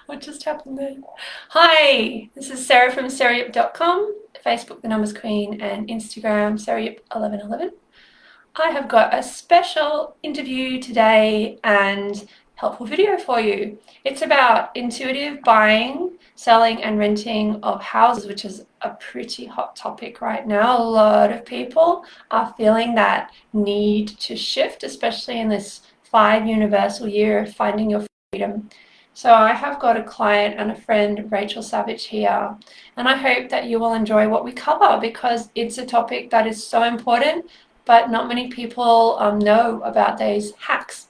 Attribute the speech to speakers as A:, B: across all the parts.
A: What just happened there? Hi, this is Sarah from sarayip.com, Facebook The Numbers Queen, and Instagram sarayip1111. I have got a special interview today and helpful video for you. It's about intuitive buying, selling, and renting of houses, which is a pretty hot topic right now. A lot of people are feeling that need to shift, especially in this 5 universal year of finding your freedom. So I have got a client and a friend, Rachael Savic, here, and I hope that you will enjoy what we cover because it's a topic that is so important, but not many people know about these hacks.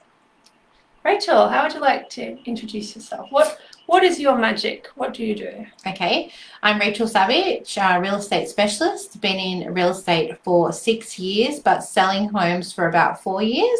A: Rachael, how would you like to introduce yourself? What is your magic? What do you do?
B: Okay, I'm Rachael Savic, a real estate specialist. Been in real estate for 6 years, but selling homes for about 4 years.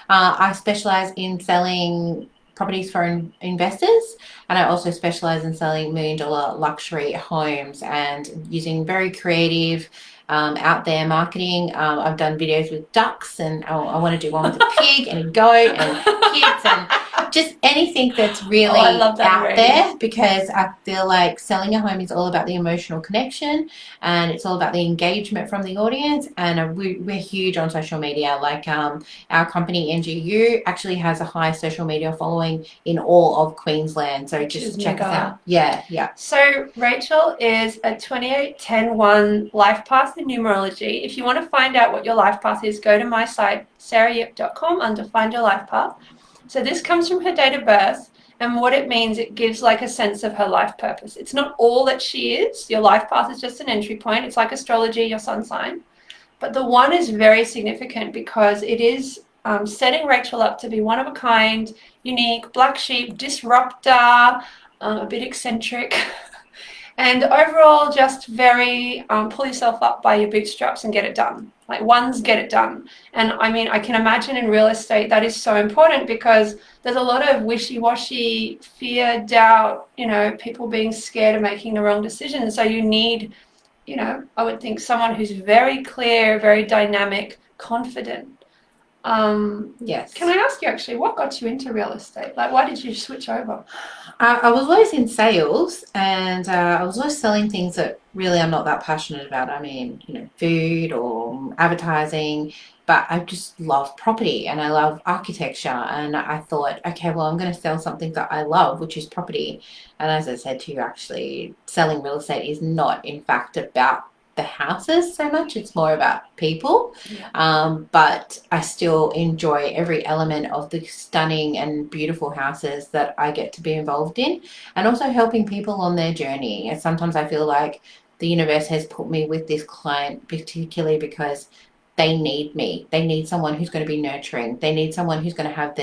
B: I specialize in selling properties for investors, and I also specialize in selling $1 million luxury homes and using very creative, out there marketing. I've done videos with ducks, and I want to do one with a pig and a goat and kids and just anything that's
A: Oh, I
B: really
A: love that
B: out
A: already.
B: there, because I feel like selling a home is all about the emotional connection, and it's all about the engagement from the audience. And we're huge on social media. Like our company NGU actually has a high social media following in all of Queensland. So
A: Which is
B: just check us
A: mega.
B: out. Yeah, yeah.
A: So Rachael is a 28-10-1 life path in numerology. If you want to find out what your life path is, go to my site, sarayip.com, under Find Your Life Path. So this comes from her date of birth, and what it means, it gives like a sense of her life purpose. It's not all that she is. Your life path is just an entry point. It's like astrology, your sun sign. But the one is very significant because it is setting Rachael up to be one of a kind, unique, black sheep, disruptor, a bit eccentric, and overall just very pull yourself up by your bootstraps and get it done. Like ones get it done. And I mean, I can imagine in real estate that is so important because there's a lot of wishy-washy, fear, doubt, people being scared of making the wrong decision. So you need, I would think someone who's very clear, very dynamic, confident.
B: Yes.
A: Can I ask you actually, what got you into real estate? Like, why did you switch over?
B: I was always in sales, and I was always selling things that really I'm not that passionate about. I mean, food or advertising, but I just love property and I love architecture. And I thought, okay, well, I'm going to sell something that I love, which is property. And as I said to you, actually, selling real estate is not, in fact, about the houses so much. It's more about people. But I still enjoy every element of the stunning and beautiful houses that I get to be involved in, and also helping people on their journey. And sometimes I feel like the universe has put me with this client particularly because they need me. They need someone who's going to be nurturing. They need someone who's going to have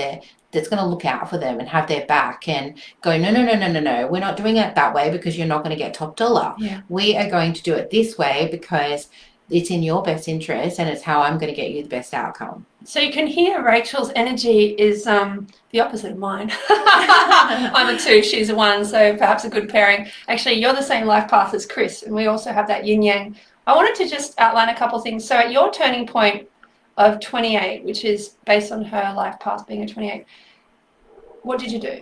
B: that's going to look out for them and have their back and go, no, no, no, no, no, no. We're not doing it that way because you're not going to get top dollar.
A: Yeah.
B: We are going to do it this way because it's in your best interest and it's how I'm going to get you the best outcome.
A: So you can hear Rachael's energy is the opposite of mine. I'm a 2, she's a 1, so perhaps a good pairing. Actually, you're the same life path as Chris, and we also have that yin yang. I wanted to just outline a couple of things. So at your turning point of 28, which is based on her life path being a 28, what did you do?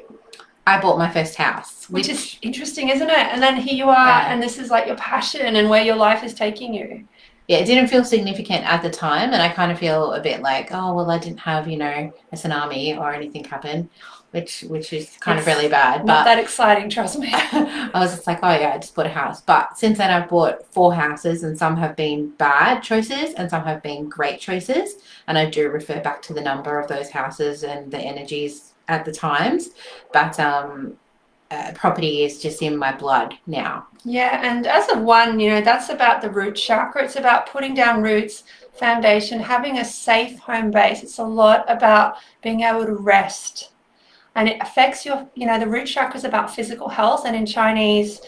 B: I bought my first house.
A: Which is interesting, isn't it? And then here you are, and this is like your passion and where your life is taking you.
B: Yeah, it didn't feel significant at the time, and I kind of feel a bit like, oh well, I didn't have a tsunami or anything happen, which is kind of really bad.
A: Not
B: But
A: that exciting, trust me.
B: I was just like, oh yeah, I just bought a house. But since then, I've bought 4 houses, and some have been bad choices, and some have been great choices. And I do refer back to the number of those houses and the energies at the times. But property is just in my blood now.
A: Yeah, and as a 1, that's about the root chakra. It's about putting down roots, foundation, having a safe home base. It's a lot about being able to rest. And it affects the root chakra is about physical health. And in Chinese,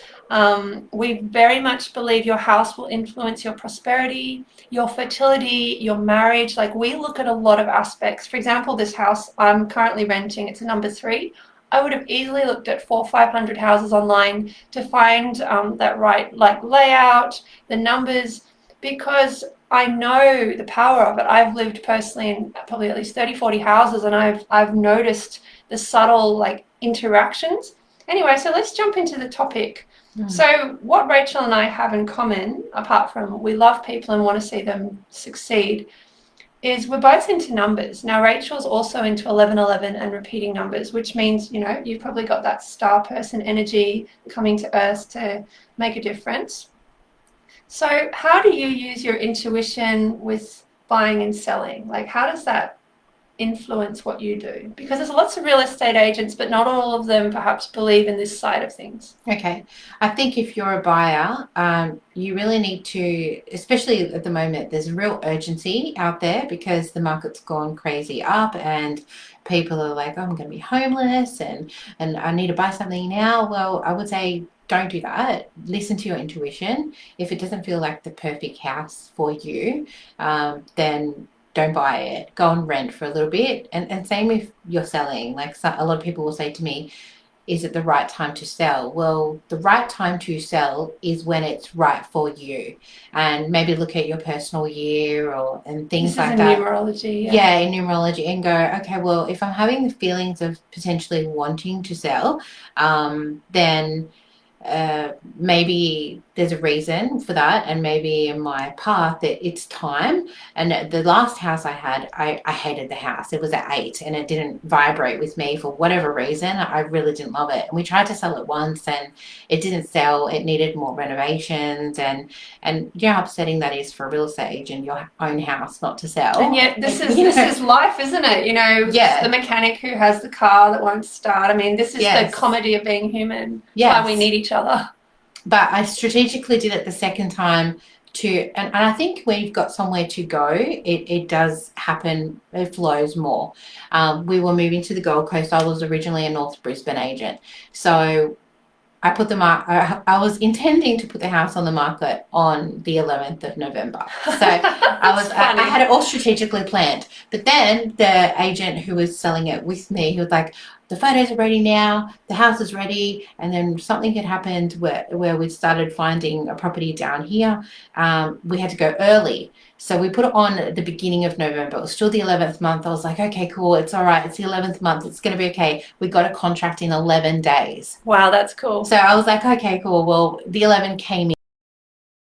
A: we very much believe your house will influence your prosperity, your fertility, your marriage. Like we look at a lot of aspects. For example, this house I'm currently renting, it's a number 3. I would have easily looked at 400 or 500 houses online to find that right layout, the numbers, because I know the power of it. I've lived personally in probably at least 30, 40 houses, and I've noticed the subtle interactions. Anyway, so let's jump into the topic. So what Rachael and I have in common, apart from we love people and want to see them succeed, is we're both into numbers. Now, Rachael's also into 1111 and repeating numbers, which means, you know, you've probably got that star person energy coming to Earth to make a difference. So how do you use your intuition with buying and selling? Like, how does that influence what you do? Because there's lots of real estate agents, but not all of them perhaps believe in this side of things.
B: Okay. I think if you're a buyer, you really need to, especially at the moment, there's a real urgency out there because the market's gone crazy up and people are like, oh, I'm going to be homeless and I need to buy something now. Well, I would say don't do that. Listen to your intuition. If it doesn't feel like the perfect house for you, then don't buy it. Go and rent for a little bit. And same if you're selling. Like a lot of people will say to me, is it the right time to sell? Well, the right time to sell is when it's right for you. And maybe look at your personal year and things like that.
A: Numerology.
B: Yeah, in numerology, and go, okay, well, if I'm having the feelings of potentially wanting to sell, then maybe there's a reason for that, and maybe in my path that it's time. And the last house I had, I hated the house. It was at 8 and it didn't vibrate with me for whatever reason. I really didn't love it, and we tried to sell it once and it didn't sell. It needed more renovations, and you know how upsetting that is for a real estate agent, your own house not to sell.
A: And yet this is life, isn't it? You know,
B: yeah.
A: The mechanic who has the car that won't start. I mean, this is the comedy of being human. Why we need each other.
B: But I strategically did it the second time and I think when you've got somewhere to go, it does happen, it flows more. We were moving to the Gold Coast. I was originally a North Brisbane agent. So I I was intending to put the house on the market on the 11th of November. So I had it all strategically planned. But then the agent who was selling it with me, he was like, the photos are ready now, the house is ready. And then something had happened where we started finding a property down here. We had to go early. So we put it on at the beginning of November. It was still the 11th month. I was like, okay, cool. It's all right. It's the 11th month. It's going to be okay. We got a contract in 11 days.
A: Wow, that's cool.
B: So I was like, okay, cool. Well, the 11 came in.